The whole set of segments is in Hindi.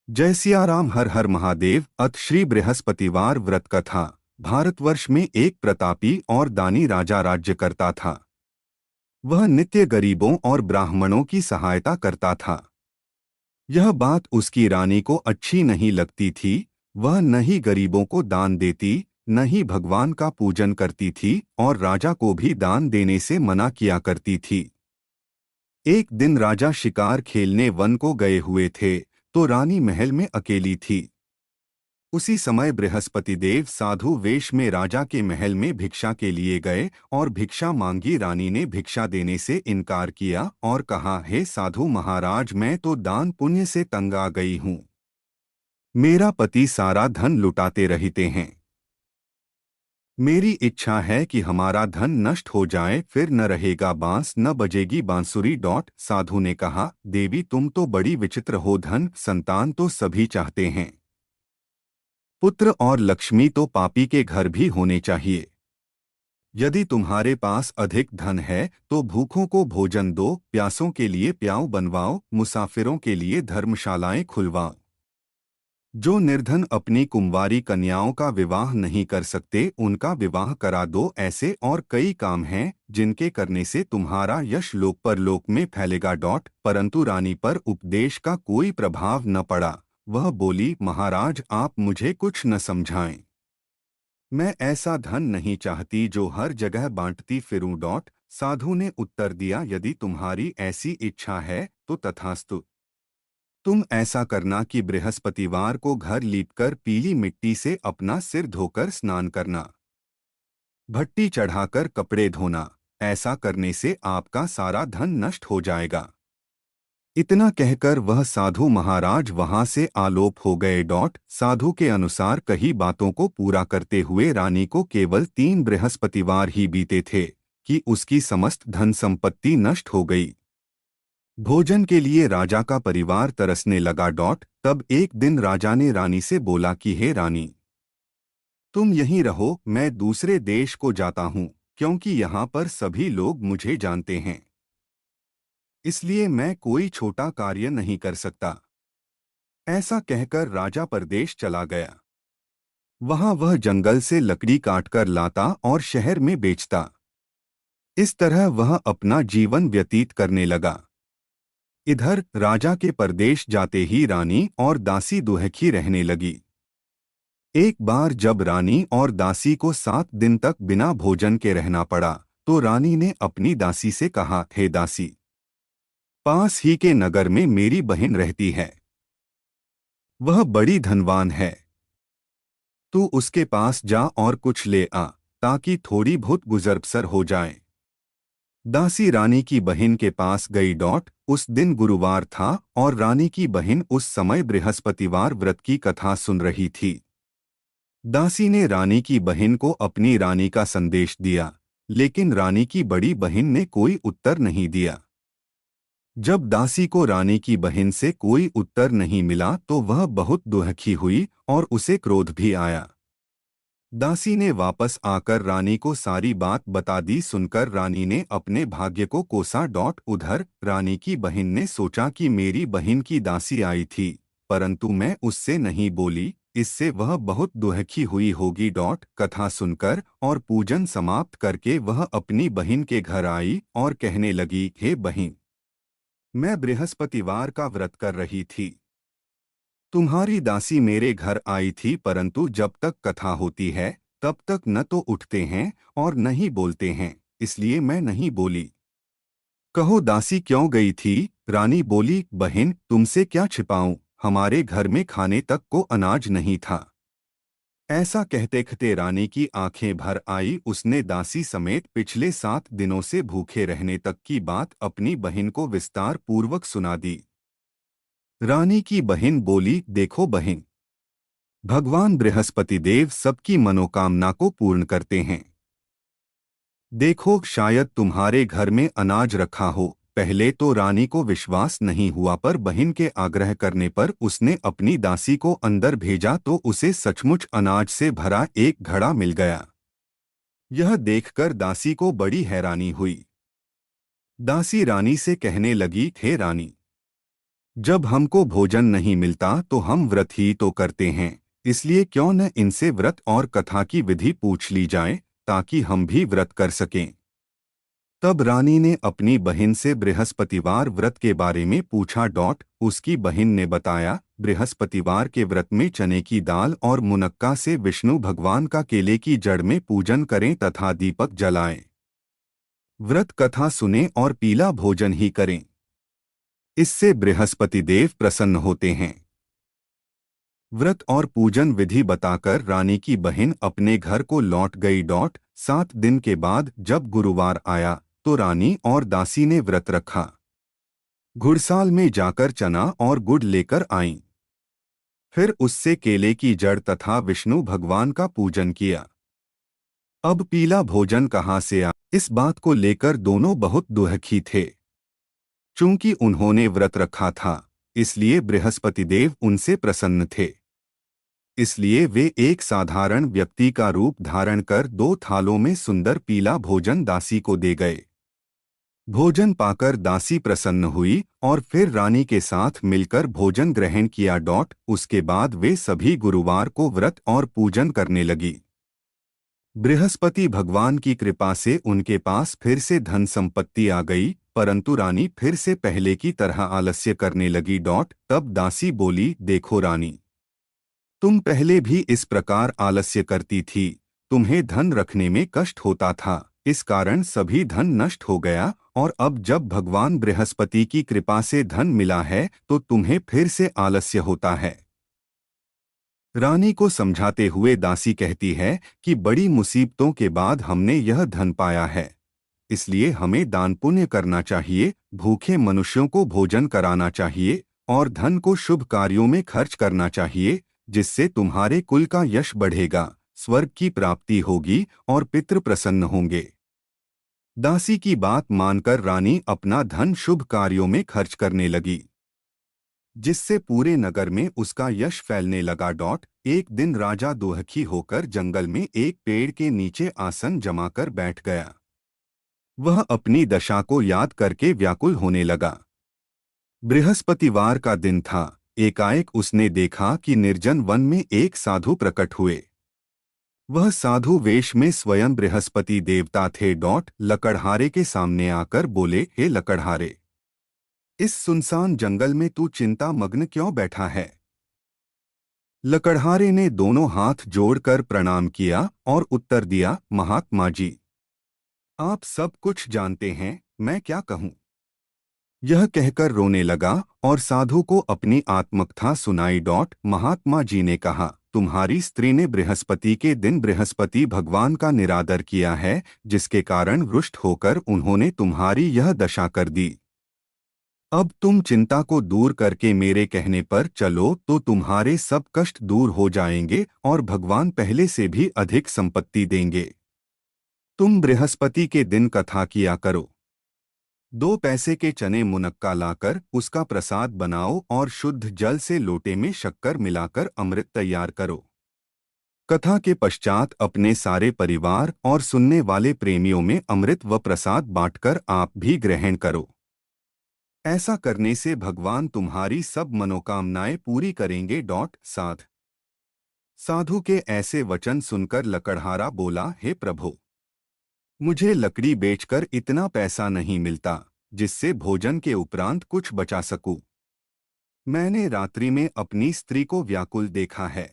जय सियाराम। हर हर महादेव। अत श्री बृहस्पतिवार व्रत कथा। भारतवर्ष में एक प्रतापी और दानी राजा राज्य करता था। वह नित्य गरीबों और ब्राह्मणों की सहायता करता था। यह बात उसकी रानी को अच्छी नहीं लगती थी। वह न ही गरीबों को दान देती, न ही भगवान का पूजन करती थी और राजा को भी दान देने से मना किया करती थी। एक दिन राजा शिकार खेलने वन को गए हुए थे, तो रानी महल में अकेली थी। उसी समय बृहस्पति देव साधु वेश में राजा के महल में भिक्षा के लिए गए और भिक्षा मांगी। रानी ने भिक्षा देने से इनकार किया और कहा, हे साधु महाराज, मैं तो दान पुण्य से तंग आ गई हूँ। मेरा पति सारा धन लुटाते रहते हैं। मेरी इच्छा है कि हमारा धन नष्ट हो जाए, फिर न रहेगा बांस न बजेगी बांसुरी। साधु ने कहा, देवी तुम तो बड़ी विचित्र हो। धन संतान तो सभी चाहते हैं, पुत्र और लक्ष्मी तो पापी के घर भी होने चाहिए। यदि तुम्हारे पास अधिक धन है तो भूखों को भोजन दो, प्यासों के लिए प्याऊ बनवाओ, मुसाफिरों के लिए धर्मशालाएं खुलवाओ। जो निर्धन अपनी कुंवारी कन्याओं का विवाह नहीं कर सकते, उनका विवाह करा दो। ऐसे और कई काम हैं जिनके करने से तुम्हारा यश लोक परलोक में फैलेगा। परंतु रानी पर उपदेश का कोई प्रभाव न पड़ा। वह बोली, महाराज आप मुझे कुछ न समझाएं। मैं ऐसा धन नहीं चाहती जो हर जगह बांटती फिरूं। साधु ने उत्तर दिया, यदि तुम्हारी ऐसी इच्छा है तो तथास्तु। तुम ऐसा करना कि बृहस्पतिवार को घर लीपकर पीली मिट्टी से अपना सिर धोकर स्नान करना, भट्टी चढ़ाकर कपड़े धोना। ऐसा करने से आपका सारा धन नष्ट हो जाएगा। इतना कहकर वह साधु महाराज वहां से आलोप हो गए। साधु के अनुसार कही बातों को पूरा करते हुए रानी को केवल 3 बृहस्पतिवार ही बीते थे कि उसकी समस्त धन संपत्ति नष्ट हो गई। भोजन के लिए राजा का परिवार तरसने लगा। तब एक दिन राजा ने रानी से बोला कि हे रानी, तुम यहीं रहो, मैं दूसरे देश को जाता हूँ, क्योंकि यहाँ पर सभी लोग मुझे जानते हैं, इसलिए मैं कोई छोटा कार्य नहीं कर सकता। ऐसा कहकर राजा परदेश चला गया। वहां वह जंगल से लकड़ी काटकर लाता और शहर में बेचता। इस तरह वह अपना जीवन व्यतीत करने लगा। इधर राजा के परदेश जाते ही रानी और दासी दुहखी रहने लगी। एक बार जब रानी और दासी को 7 दिन तक बिना भोजन के रहना पड़ा, तो रानी ने अपनी दासी से कहा, हे दासी, पास ही के नगर में मेरी बहन रहती है। वह बड़ी धनवान है। तू उसके पास जा और कुछ ले आ, ताकि थोड़ी बहुत गुजर-बसर हो जाए। दासी रानी की बहन के पास गई। उस दिन गुरुवार था और रानी की बहन उस समय बृहस्पतिवार व्रत की कथा सुन रही थी। दासी ने रानी की बहन को अपनी रानी का संदेश दिया, लेकिन रानी की बड़ी बहन ने कोई उत्तर नहीं दिया। जब दासी को रानी की बहन से कोई उत्तर नहीं मिला तो वह बहुत दुखी हुई और उसे क्रोध भी आया। दासी ने वापस आकर रानी को सारी बात बता दी। सुनकर रानी ने अपने भाग्य को कोसा। उधर रानी की बहन ने सोचा कि मेरी बहन की दासी आई थी, परंतु मैं उससे नहीं बोली, इससे वह बहुत दुखी हुई होगी। कथा सुनकर और पूजन समाप्त करके वह अपनी बहन के घर आई और कहने लगी, हे बहन, मैं बृहस्पतिवार का व्रत कर रही थी। तुम्हारी दासी मेरे घर आई थी, परंतु जब तक कथा होती है तब तक न तो उठते हैं और न ही बोलते हैं, इसलिए मैं नहीं बोली। कहो दासी क्यों गई थी? रानी बोली, बहन तुमसे क्या छिपाऊं, हमारे घर में खाने तक को अनाज नहीं था। ऐसा कहते कहते रानी की आंखें भर आई। उसने दासी समेत पिछले 7 दिनों से भूखे रहने तक की बात अपनी बहन को विस्तार पूर्वक सुना दी। रानी की बहन बोली, देखो बहन, भगवान बृहस्पति देव सबकी मनोकामना को पूर्ण करते हैं। देखो शायद तुम्हारे घर में अनाज रखा हो। पहले तो रानी को विश्वास नहीं हुआ, पर बहन के आग्रह करने पर उसने अपनी दासी को अंदर भेजा तो उसे सचमुच अनाज से भरा एक घड़ा मिल गया। यह देखकर दासी को बड़ी हैरानी हुई। दासी रानी से कहने लगी, हे रानी, जब हमको भोजन नहीं मिलता तो हम व्रत ही तो करते हैं, इसलिए क्यों न इनसे व्रत और कथा की विधि पूछ ली जाए ताकि हम भी व्रत कर सकें। तब रानी ने अपनी बहन से बृहस्पतिवार व्रत के बारे में पूछा। उसकी बहन ने बताया, बृहस्पतिवार के व्रत में चने की दाल और मुनक्का से विष्णु भगवान का केले की जड़ में पूजन करें तथा दीपक जलाएं। व्रत कथा सुने और पीला भोजन ही करें, इससे बृहस्पति देव प्रसन्न होते हैं। व्रत और पूजन विधि बताकर रानी की बहन अपने घर को लौट गई। 7 दिन के बाद जब गुरुवार आया तो रानी और दासी ने व्रत रखा। घुड़साल में जाकर चना और गुड़ लेकर आईं। फिर उससे केले की जड़ तथा विष्णु भगवान का पूजन किया। अब पीला भोजन कहाँ से आ, इस बात को लेकर दोनों बहुत दुखी थे। चूंकि उन्होंने व्रत रखा था, इसलिए बृहस्पति देव उनसे प्रसन्न थे। इसलिए वे एक साधारण व्यक्ति का रूप धारण कर 2 थालों में सुंदर पीला भोजन दासी को दे गए। भोजन पाकर दासी प्रसन्न हुई और फिर रानी के साथ मिलकर भोजन ग्रहण किया। उसके बाद वे सभी गुरुवार को व्रत और पूजन करने लगी। बृहस्पति भगवान की कृपा से उनके पास फिर से धन संपत्ति आ गई, परंतु रानी फिर से पहले की तरह आलस्य करने लगी। तब दासी बोली, देखो रानी, तुम पहले भी इस प्रकार आलस्य करती थी। तुम्हें धन रखने में कष्ट होता था, इस कारण सभी धन नष्ट हो गया, और अब जब भगवान बृहस्पति की कृपा से धन मिला है तो तुम्हें फिर से आलस्य होता है। रानी को समझाते हुए दासी कहती है कि बड़ी मुसीबतों के बाद हमने यह धन पाया है, इसलिए हमें दान पुण्य करना चाहिए, भूखे मनुष्यों को भोजन कराना चाहिए और धन को शुभ कार्यों में खर्च करना चाहिए, जिससे तुम्हारे कुल का यश बढ़ेगा, स्वर्ग की प्राप्ति होगी और पितृ प्रसन्न होंगे। दासी की बात मानकर रानी अपना धन शुभ कार्यों में खर्च करने लगी, जिससे पूरे नगर में उसका यश फैलने लगा। एक दिन राजा दुखी होकर जंगल में एक पेड़ के नीचे आसन जमाकर बैठ गया। वह अपनी दशा को याद करके व्याकुल होने लगा। बृहस्पतिवार का दिन था। एकाएक उसने देखा कि निर्जन वन में एक साधु प्रकट हुए। वह साधु वेश में स्वयं बृहस्पति देवता थे। लकड़हारे के सामने आकर बोले, हे लकड़हारे, इस सुनसान जंगल में तू चिंता मग्न क्यों बैठा है? लकड़हारे ने दोनों हाथ जोड़कर प्रणाम किया और उत्तर दिया, महात्मा जी, आप सब कुछ जानते हैं, मैं क्या कहूँ। यह कहकर रोने लगा और साधु को अपनी आत्मकथा सुनाई। महात्मा जी ने कहा, तुम्हारी स्त्री ने बृहस्पति के दिन बृहस्पति भगवान का निरादर किया है, जिसके कारण रुष्ट होकर उन्होंने तुम्हारी यह दशा कर दी। अब तुम चिंता को दूर करके मेरे कहने पर चलो तो तुम्हारे सब कष्ट दूर हो जाएंगे और भगवान पहले से भी अधिक संपत्ति देंगे। तुम बृहस्पति के दिन कथा किया करो। 2 पैसे के चने मुनक्का लाकर उसका प्रसाद बनाओ और शुद्ध जल से लोटे में शक्कर मिलाकर अमृत तैयार करो। कथा के पश्चात अपने सारे परिवार और सुनने वाले प्रेमियों में अमृत व प्रसाद बांटकर आप भी ग्रहण करो। ऐसा करने से भगवान तुम्हारी सब मनोकामनाएं पूरी करेंगे। साधु के ऐसे वचन सुनकर लकड़हारा बोला, हे प्रभु, मुझे लकड़ी बेचकर इतना पैसा नहीं मिलता जिससे भोजन के उपरांत कुछ बचा सकूं। मैंने रात्रि में अपनी स्त्री को व्याकुल देखा है।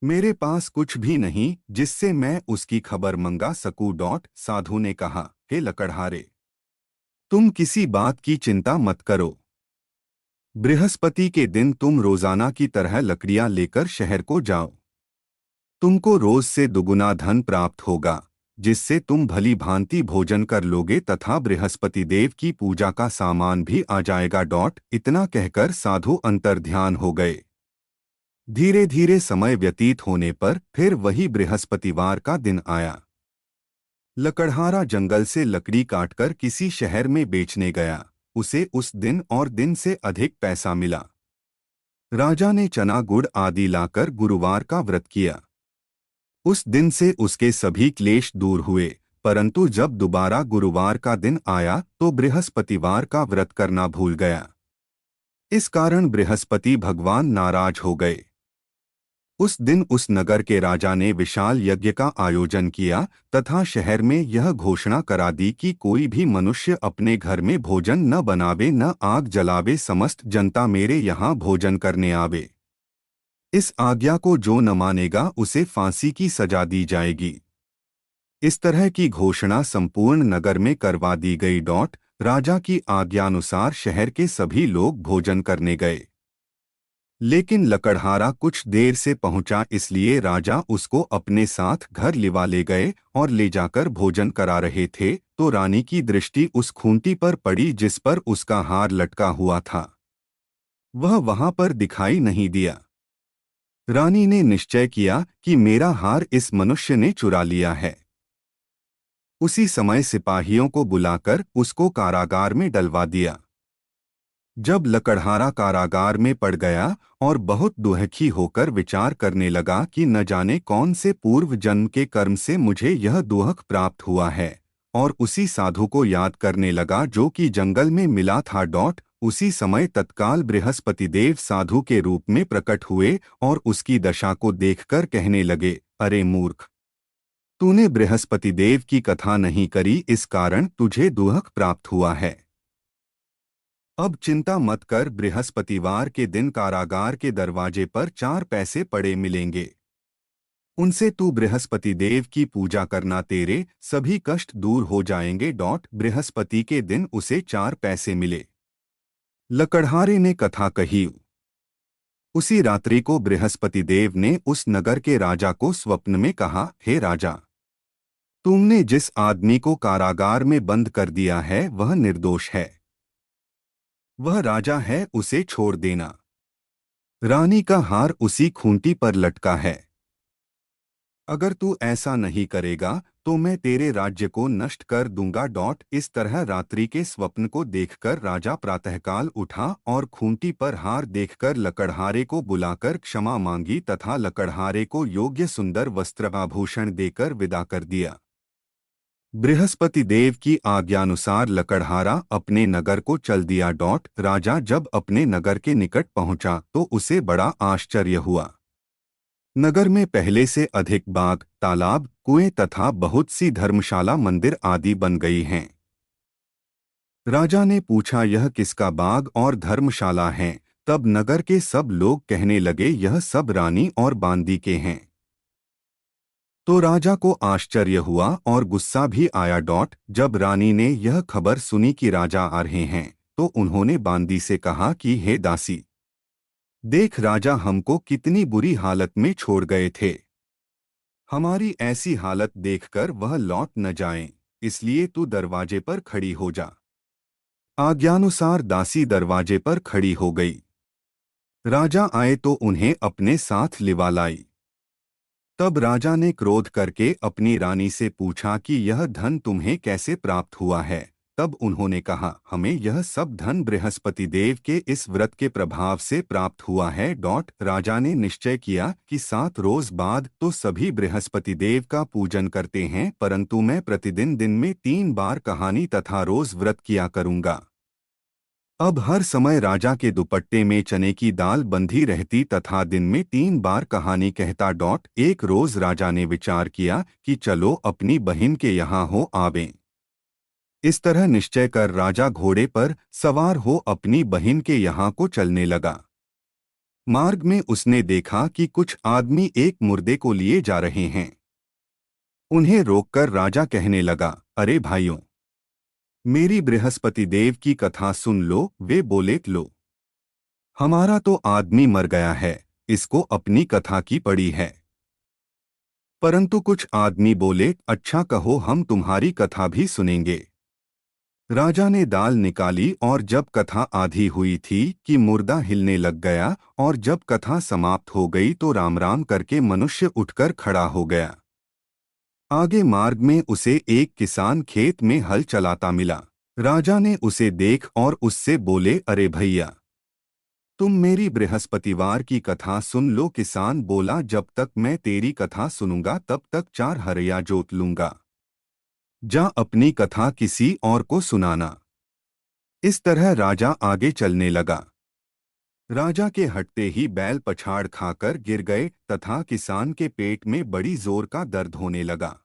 मेरे पास कुछ भी नहीं जिससे मैं उसकी खबर मंगा सकूं। साधु ने कहा, हे लकड़हारे, तुम किसी बात की चिंता मत करो। बृहस्पति के दिन तुम रोजाना की तरह लकड़ियां लेकर शहर को जाओ। तुमको रोज से दुगुना धन प्राप्त होगा, जिससे तुम भली भांति भोजन कर लोगे तथा बृहस्पति देव की पूजा का सामान भी आ जाएगा। इतना कहकर साधु अंतर्ध्यान हो गए। धीरे धीरे समय व्यतीत होने पर फिर वही बृहस्पतिवार का दिन आया। लकड़हारा जंगल से लकड़ी काटकर किसी शहर में बेचने गया। उसे उस दिन और दिन से अधिक पैसा मिला। राजा ने चना गुड़ आदि लाकर गुरुवार का व्रत किया। उस दिन से उसके सभी क्लेश दूर हुए, परंतु जब दोबारा गुरुवार का दिन आया तो बृहस्पतिवार का व्रत करना भूल गया। इस कारण बृहस्पति भगवान नाराज हो गए। उस दिन उस नगर के राजा ने विशाल यज्ञ का आयोजन किया तथा शहर में यह घोषणा करा दी कि कोई भी मनुष्य अपने घर में भोजन न बनावे न आग जलावे, समस्त जनता मेरे यहाँ भोजन करने आवे। इस आज्ञा को जो न मानेगा उसे फांसी की सजा दी जाएगी। इस तरह की घोषणा संपूर्ण नगर में करवा दी गई। राजा की आज्ञानुसार शहर के सभी लोग भोजन करने गए, लेकिन लकड़हारा कुछ देर से पहुंचा, इसलिए राजा उसको अपने साथ घर लिवा ले गए और ले जाकर भोजन करा रहे थे तो रानी की दृष्टि उस खूंटी पर पड़ी जिस पर उसका हार लटका हुआ था। वह वहां पर दिखाई नहीं दिया। रानी ने निश्चय किया कि मेरा हार इस मनुष्य ने चुरा लिया है। उसी समय सिपाहियों को बुलाकर उसको कारागार में डलवा दिया। जब लकड़हारा कारागार में पड़ गया और बहुत दुखी होकर विचार करने लगा कि न जाने कौन से पूर्व जन्म के कर्म से मुझे यह दुख प्राप्त हुआ है, और उसी साधु को याद करने लगा जो कि जंगल में मिला था। उसी समय तत्काल बृहस्पति देव साधु के रूप में प्रकट हुए और उसकी दशा को देखकर कहने लगे, अरे मूर्ख, तूने बृहस्पति देव की कथा नहीं करी, इस कारण तुझे दुख प्राप्त हुआ है। अब चिंता मत कर, बृहस्पतिवार के दिन कारागार के दरवाजे पर 4 पैसे पड़े मिलेंगे। उनसे तू बृहस्पति देव की पूजा करना, तेरे सभी कष्ट दूर हो जाएंगे। बृहस्पति के दिन उसे 4 पैसे मिले। लकड़हारे ने कथा कही। उसी रात्रि को बृहस्पति देव ने उस नगर के राजा को स्वप्न में कहा, हे राजा, तुमने जिस आदमी को कारागार में बंद कर दिया है वह निर्दोष है। वह राजा है, उसे छोड़ देना। रानी का हार उसी खूंटी पर लटका है। अगर तू ऐसा नहीं करेगा तो मैं तेरे राज्य को नष्ट कर दूंगा। इस तरह रात्रि के स्वप्न को देखकर राजा प्रातःकाल उठा और खूंटी पर हार देखकर लकड़हारे को बुलाकर क्षमा मांगी तथा लकड़हारे को योग्य सुंदर वस्त्र आभूषण देकर विदा कर दिया। बृहस्पति देव की आज्ञानुसार लकड़हारा अपने नगर को चल दिया। राजा जब अपने नगर के निकट पहुंचा तो उसे बड़ा आश्चर्य हुआ। नगर में पहले से अधिक बाग, तालाब, कुएं तथा बहुत सी धर्मशाला, मंदिर आदि बन गई हैं। राजा ने पूछा, यह किसका बाग और धर्मशाला हैं? तब नगर के सब लोग कहने लगे, यह सब रानी और बांदी के हैं। तो राजा को आश्चर्य हुआ और गुस्सा भी आया। जब रानी ने यह खबर सुनी कि राजा आ रहे हैं तो उन्होंने बांदी से कहा कि हे दासी, देख राजा हमको कितनी बुरी हालत में छोड़ गए थे। हमारी ऐसी हालत देखकर वह लौट न जाएं, इसलिए तू दरवाजे पर खड़ी हो जा। आज्ञानुसार दासी दरवाजे पर खड़ी हो गई। राजा आए तो उन्हें अपने साथ लिवा लाई। तब राजा ने क्रोध करके अपनी रानी से पूछा कि यह धन तुम्हें कैसे प्राप्त हुआ है? तब उन्होंने कहा, हमें यह सब धन बृहस्पति देव के इस व्रत के प्रभाव से प्राप्त हुआ है। राजा ने निश्चय किया कि 7 रोज बाद तो सभी बृहस्पति देव का पूजन करते हैं, परंतु मैं प्रतिदिन दिन में 3 बार कहानी तथा रोज व्रत किया करूंगा। अब हर समय राजा के दुपट्टे में चने की दाल बंधी रहती तथा दिन में 3 बार कहानी कहता। एक रोज राजा ने विचार किया कि चलो अपनी बहन के यहाँ हो आवें। इस तरह निश्चय कर राजा घोड़े पर सवार हो अपनी बहन के यहाँ को चलने लगा। मार्ग में उसने देखा कि कुछ आदमी एक मुर्दे को लिए जा रहे हैं। उन्हें रोककर राजा कहने लगा, अरे भाइयों, मेरी बृहस्पति देव की कथा सुन लो। वे बोले, लो, हमारा तो आदमी मर गया है, इसको अपनी कथा की पड़ी है। परंतु कुछ आदमी बोले, अच्छा कहो, हम तुम्हारी कथा भी सुनेंगे। राजा ने दाल निकाली और जब कथा आधी हुई थी कि मुर्दा हिलने लग गया, और जब कथा समाप्त हो गई तो राम राम करके मनुष्य उठकर खड़ा हो गया। आगे मार्ग में उसे एक किसान खेत में हल चलाता मिला। राजा ने उसे देख और उससे बोले, अरे भैया, तुम मेरी बृहस्पतिवार की कथा सुन लो। किसान बोला, जब तक मैं तेरी कथा सुनूंगा तब तक 4 हरया जोत लूंगा। जा अपनी कथा किसी और को सुनाना। इस तरह राजा आगे चलने लगा। राजा के हटते ही बैल पछाड़ खाकर गिर गए तथा किसान के पेट में बड़ी जोर का दर्द होने लगा।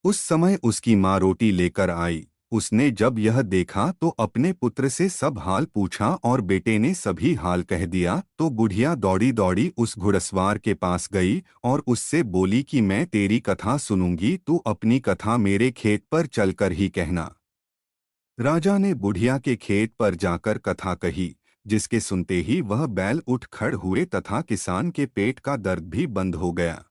उस समय उसकी माँ रोटी लेकर आई। उसने जब यह देखा तो अपने पुत्र से सब हाल पूछा और बेटे ने सभी हाल कह दिया तो बुढ़िया दौड़ी दौड़ी उस घुड़सवार के पास गई और उससे बोली कि मैं तेरी कथा सुनूंगी, तू अपनी कथा मेरे खेत पर चलकर ही कहना। राजा ने बुढ़िया के खेत पर जाकर कथा कही, जिसके सुनते ही वह बैल उठ खड़ हुए तथा किसान के पेट का दर्द भी बंद हो गया।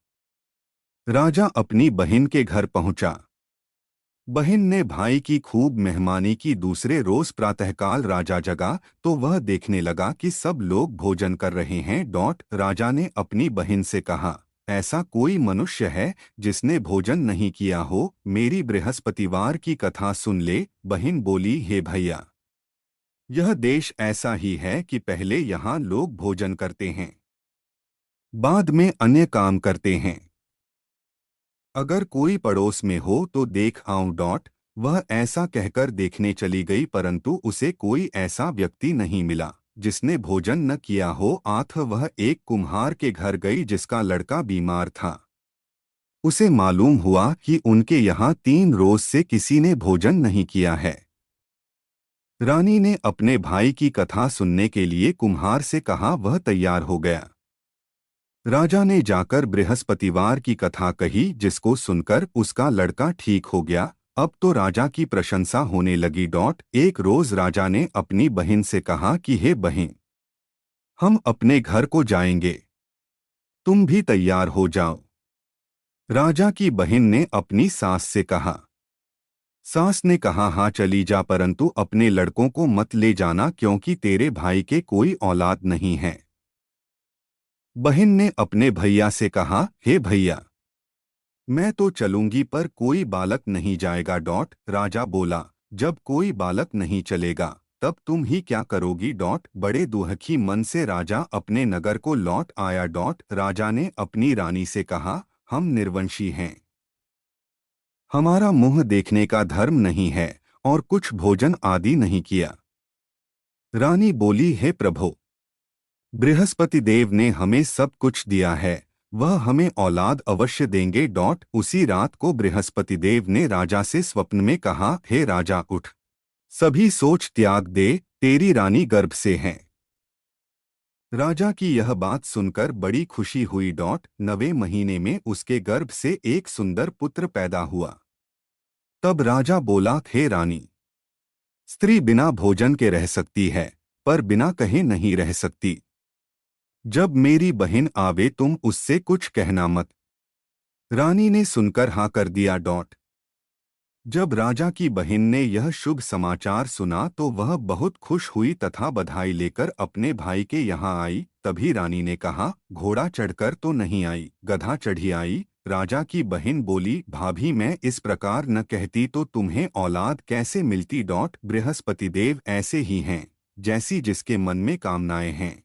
राजा अपनी बहन के घर पहुंचा। बहन ने भाई की खूब मेहमानी की। दूसरे रोज प्रातःकाल राजा जगा तो वह देखने लगा कि सब लोग भोजन कर रहे हैं। राजा ने अपनी बहन से कहा, ऐसा कोई मनुष्य है जिसने भोजन नहीं किया हो? मेरी बृहस्पतिवार की कथा सुन ले। बहन बोली, हे भैया, यह देश ऐसा ही है कि पहले यहाँ लोग भोजन करते हैं, बाद में अन्य काम करते हैं। अगर कोई पड़ोस में हो तो देख आऊं। वह ऐसा कहकर देखने चली गई, परंतु उसे कोई ऐसा व्यक्ति नहीं मिला जिसने भोजन न किया हो। वह एक कुम्हार के घर गई जिसका लड़का बीमार था। उसे मालूम हुआ कि उनके यहाँ 3 रोज से किसी ने भोजन नहीं किया है। रानी ने अपने भाई की कथा सुनने के लिए कुम्हार से कहा। वह तैयार हो गया। राजा ने जाकर बृहस्पतिवार की कथा कही, जिसको सुनकर उसका लड़का ठीक हो गया। अब तो राजा की प्रशंसा होने लगी। एक रोज राजा ने अपनी बहन से कहा कि हे बहन, हम अपने घर को जाएंगे, तुम भी तैयार हो जाओ। राजा की बहन ने अपनी सास से कहा। सास ने कहा, हाँ चली जा, परंतु अपने लड़कों को मत ले जाना क्योंकि तेरे भाई के कोई औलाद नहीं है। बहन ने अपने भैया से कहा, हे भैया, मैं तो चलूंगी पर कोई बालक नहीं जाएगा। राजा बोला, जब कोई बालक नहीं चलेगा तब तुम ही क्या करोगी? बड़े दुखी मन से राजा अपने नगर को लौट आया। राजा ने अपनी रानी से कहा, हम निर्वंशी हैं, हमारा मुंह देखने का धर्म नहीं है और कुछ भोजन आदि नहीं किया। रानी बोली, हे प्रभु, बृहस्पति देव ने हमें सब कुछ दिया है, वह हमें औलाद अवश्य देंगे। उसी रात को बृहस्पति देव ने राजा से स्वप्न में कहा, हे राजा उठ, सभी सोच त्याग दे, तेरी रानी गर्भ से है। राजा की यह बात सुनकर बड़ी खुशी हुई। 9वें महीने में उसके गर्भ से एक सुंदर पुत्र पैदा हुआ। तब राजा बोला, हे रानी, स्त्री बिना भोजन के रह सकती है पर बिना कहे नहीं रह सकती। जब मेरी बहन आवे तुम उससे कुछ कहना मत। रानी ने सुनकर हाँ कर दिया। जब राजा की बहन ने यह शुभ समाचार सुना तो वह बहुत खुश हुई तथा बधाई लेकर अपने भाई के यहाँ आई। तभी रानी ने कहा, घोड़ा चढ़कर तो नहीं आई, गधा चढ़ी आई। राजा की बहन बोली, भाभी, मैं इस प्रकार न कहती तो तुम्हें औलाद कैसे मिलती? बृहस्पति देव ऐसे ही हैं, जैसी जिसके मन में कामनाएं हैं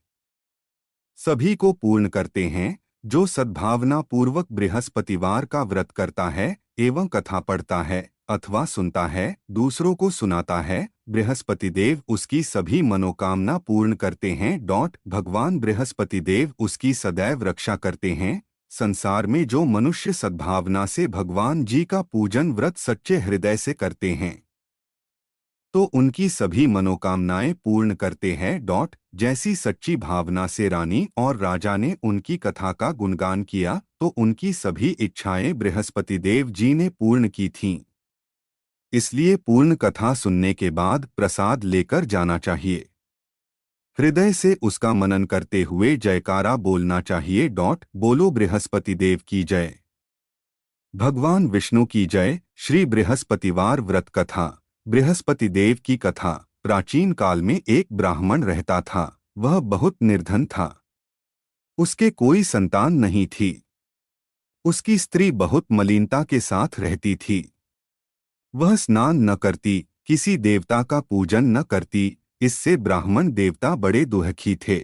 सभी को पूर्ण करते हैं। जो सद्भावना पूर्वक बृहस्पतिवार का व्रत करता है एवं कथा पढ़ता है अथवा सुनता है, दूसरों को सुनाता है, बृहस्पति देव उसकी सभी मनोकामना पूर्ण करते हैं। भगवान बृहस्पति देव उसकी सदैव रक्षा करते हैं। संसार में जो मनुष्य सद्भावना से भगवान जी का पूजन व्रत सच्चे हृदय से करते हैं तो उनकी सभी मनोकामनाएं पूर्ण करते हैं। जैसी सच्ची भावना से रानी और राजा ने उनकी कथा का गुणगान किया तो उनकी सभी इच्छाएं बृहस्पति देव जी ने पूर्ण की थीं। इसलिए पूर्ण कथा सुनने के बाद प्रसाद लेकर जाना चाहिए। हृदय से उसका मनन करते हुए जयकारा बोलना चाहिए। बोलो बृहस्पति देव की जय, भगवान विष्णु की जय। श्री बृहस्पतिवार व्रत कथा। बृहस्पति देव की कथा। प्राचीन काल में एक ब्राह्मण रहता था। वह बहुत निर्धन था। उसके कोई संतान नहीं थी। उसकी स्त्री बहुत मलिनता के साथ रहती थी। वह स्नान न करती, किसी देवता का पूजन न करती। इससे ब्राह्मण देवता बड़े दुखी थे।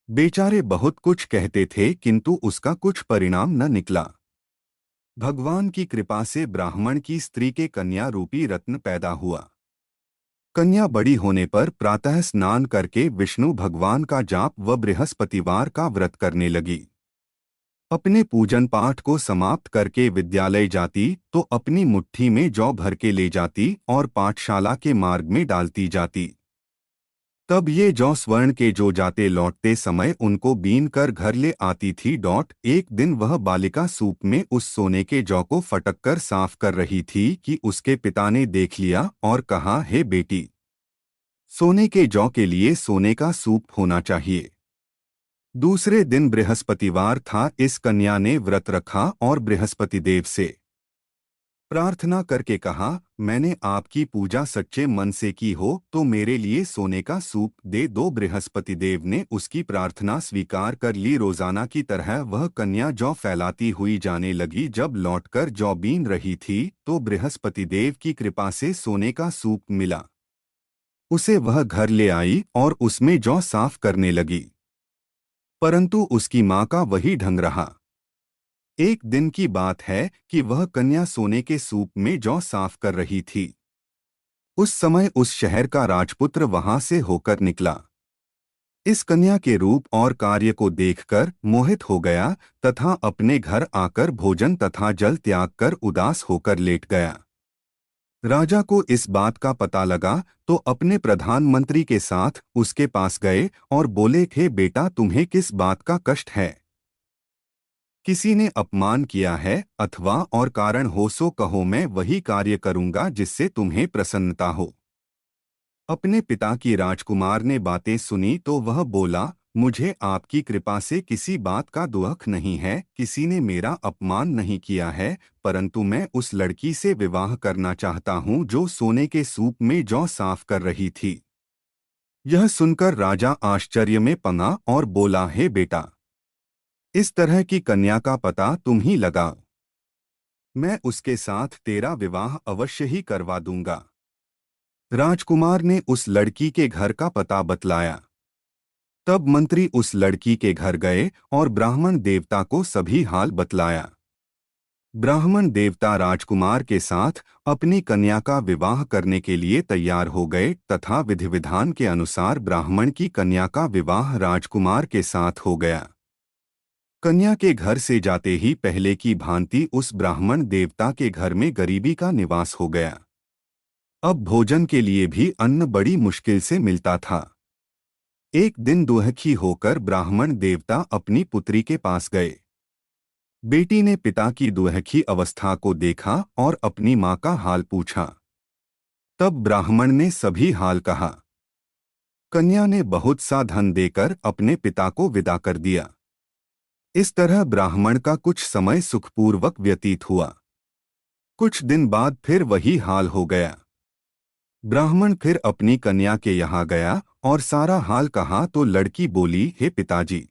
बेचारे बहुत कुछ कहते थे किंतु उसका कुछ परिणाम न निकला। भगवान की कृपा से ब्राह्मण की स्त्री के कन्या रूपी रत्न पैदा हुआ। कन्या बड़ी होने पर प्रातः स्नान करके विष्णु भगवान का जाप व बृहस्पतिवार का व्रत करने लगी। अपने पूजन पाठ को समाप्त करके विद्यालय जाती तो अपनी मुट्ठी में जौ भर के ले जाती और पाठशाला के मार्ग में डालती जाती। तब ये जौ स्वर्ण के जो जाते लौटते समय उनको बीन कर घर ले आती थी। एक दिन वह बालिका सूप में उस सोने के जौ को फटक कर साफ कर रही थी कि उसके पिता ने देख लिया और कहा, हे बेटी, सोने के जौ के लिए सोने का सूप होना चाहिए। दूसरे दिन बृहस्पतिवार था। इस कन्या ने व्रत रखा और बृहस्पति देव से प्रार्थना करके कहा, मैंने आपकी पूजा सच्चे मन से की हो तो मेरे लिए सोने का सूप दे दो। बृहस्पति देव ने उसकी प्रार्थना स्वीकार कर ली। रोजाना की तरह वह कन्या जौ फैलाती हुई जाने लगी। जब लौटकर जौ बीन रही थी तो बृहस्पति देव की कृपा से सोने का सूप मिला। उसे वह घर ले आई और उसमें जौ साफ करने लगी, परंतु उसकी माँ का वही ढंग रहा। एक दिन की बात है कि वह कन्या सोने के सूप में जौ साफ कर रही थी। उस समय उस शहर का राजपुत्र वहां से होकर निकला। इस कन्या के रूप और कार्य को देखकर मोहित हो गया तथा अपने घर आकर भोजन तथा जल त्याग कर उदास होकर लेट गया। राजा को इस बात का पता लगा तो अपने प्रधानमंत्री के साथ उसके पास गए और बोले, हे बेटा, तुम्हें किस बात का कष्ट है? किसी ने अपमान किया है अथवा और कारण हो सो कहो, मैं वही कार्य करूंगा जिससे तुम्हें प्रसन्नता हो। अपने पिता की राजकुमार ने बातें सुनी तो वह बोला, मुझे आपकी कृपा से किसी बात का दुख नहीं है, किसी ने मेरा अपमान नहीं किया है, परंतु मैं उस लड़की से विवाह करना चाहता हूँ जो सोने के सूप में जौ साफ कर रही थी। यह सुनकर राजा आश्चर्य में पड़ा और बोला, हे बेटा, इस तरह की कन्या का पता तुम ही लगाओ, मैं उसके साथ तेरा विवाह अवश्य ही करवा दूंगा। राजकुमार ने उस लड़की के घर का पता बतलाया। तब मंत्री उस लड़की के घर गए और ब्राह्मण देवता को सभी हाल बतलाया। ब्राह्मण देवता राजकुमार के साथ अपनी कन्या का विवाह करने के लिए तैयार हो गए तथा विधि विधान के अनुसार ब्राह्मण की कन्या का विवाह राजकुमार के साथ हो गया। कन्या के घर से जाते ही पहले की भांति उस ब्राह्मण देवता के घर में गरीबी का निवास हो गया। अब भोजन के लिए भी अन्न बड़ी मुश्किल से मिलता था। एक दिन दुखी होकर ब्राह्मण देवता अपनी पुत्री के पास गए। बेटी ने पिता की दुखी अवस्था को देखा और अपनी माँ का हाल पूछा। तब ब्राह्मण ने सभी हाल कहा। कन्या ने बहुत सा धन देकर अपने पिता को विदा कर दिया। इस तरह ब्राह्मण का कुछ समय सुखपूर्वक व्यतीत हुआ। कुछ दिन बाद फिर वही हाल हो गया। ब्राह्मण फिर अपनी कन्या के यहाँ गया और सारा हाल कहा तो लड़की बोली, हे पिताजी,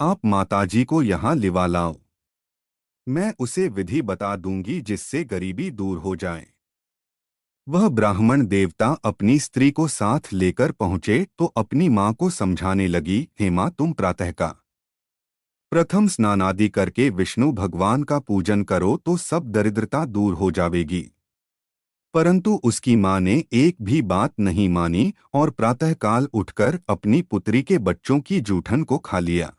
आप माताजी को यहाँ लिवा लाओ, मैं उसे विधि बता दूंगी जिससे गरीबी दूर हो जाए। वह ब्राह्मण देवता अपनी स्त्री को साथ लेकर पहुंचे तो अपनी माँ को समझाने लगी, हे माँ, तुम प्रातः का प्रथम स्नानादि करके विष्णु भगवान का पूजन करो तो सब दरिद्रता दूर हो जाएगी। परंतु उसकी माँ ने एक भी बात नहीं मानी और प्रातःकाल उठकर अपनी पुत्री के बच्चों की जूठन को खा लिया।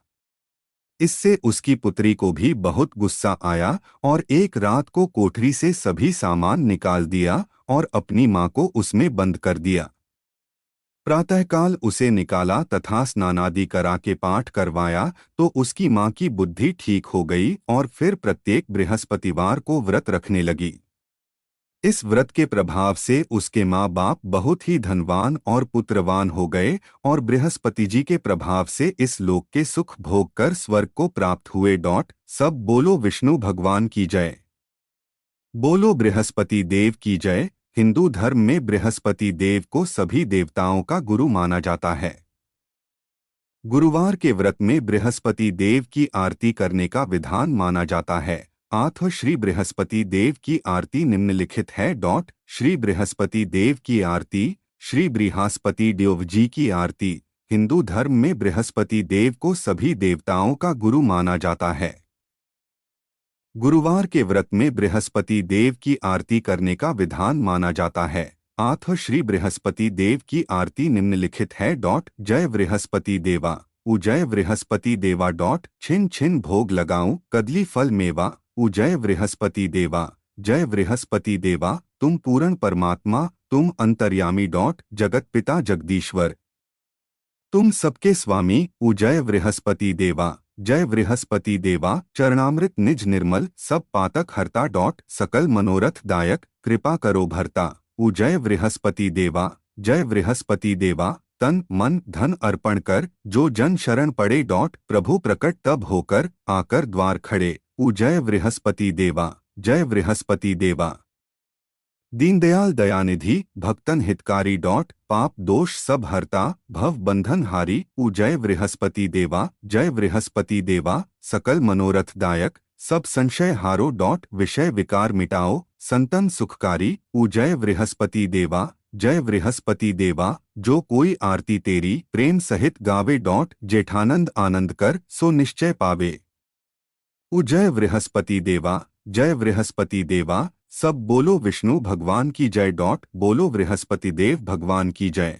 इससे उसकी पुत्री को भी बहुत गुस्सा आया और एक रात को कोठरी से सभी सामान निकाल दिया और अपनी माँ को उसमें बंद कर दिया। प्रातःकाल उसे निकाला तथा स्नानादि करा के पाठ करवाया तो उसकी माँ की बुद्धि ठीक हो गई और फिर प्रत्येक बृहस्पतिवार को व्रत रखने लगी। इस व्रत के प्रभाव से उसके माँ बाप बहुत ही धनवान और पुत्रवान हो गए और बृहस्पति जी के प्रभाव से इस लोक के सुख भोग कर स्वर्ग को प्राप्त हुए। सब बोलो विष्णु भगवान की जय, बोलो बृहस्पति देव की जय। हिंदू धर्म में बृहस्पति देव को सभी देवताओं का गुरु माना जाता है। गुरुवार के व्रत में बृहस्पति देव की आरती करने का विधान माना जाता है। श्री बृहस्पति देव की आरती निम्नलिखित है। श्री बृहस्पति देव की आरती, श्री बृहस्पति देव जी की आरती। हिंदू धर्म में बृहस्पति देव को सभी देवताओं का गुरु माना जाता है। गुरुवार के व्रत में बृहस्पति देव की आरती करने का विधान माना जाता है। आथ श्री बृहस्पति देव की आरती निम्नलिखित है। जय बृहस्पति देवा, उजय बृहस्पति देवा। छिन छिन भोग लगाऊं कदली फल मेवा, उजय बृहस्पति देवा, जय बृहस्पति देवा। तुम पूर्ण परमात्मा, तुम अंतर्यामी। जगत पिता जगदीश्वर, तुम सबके स्वामी, उजय बृहस्पति देवा, जय बृहस्पति देवा। चरणामृत निज निर्मल सब पातक हरता। सकल मनोरथ दायक कृपा करो भरता, उजय बृहस्पति देवा, जय बृहस्पति देवा। तन मन धन अर्पण कर जो जन शरण पड़े। प्रभु प्रकट तब होकर आकर द्वार खड़े, उजय बृहस्पति देवा, जय बृहस्पति देवा। दीनदयाल दयानिधि भक्तन हितकारी। पाप दोष सब हरता भव बंधन हारी, उजय बृहस्पति देवा, जय बृहस्पति देवा। सकल मनोरथ दायक सब संशय हारो। विषय विकार मिटाओ संतन सुखकारी, उजय बृहस्पति देवा, जय बृहस्पति देवा। जो कोई आरती तेरी प्रेम सहित गावे। जेठानंद आनंद कर सो निश्चय पावे, उजय बृहस्पति देवा, जय बृहस्पति देवा। सब बोलो विष्णु भगवान की जय। बोलो बृहस्पति देव भगवान की जय।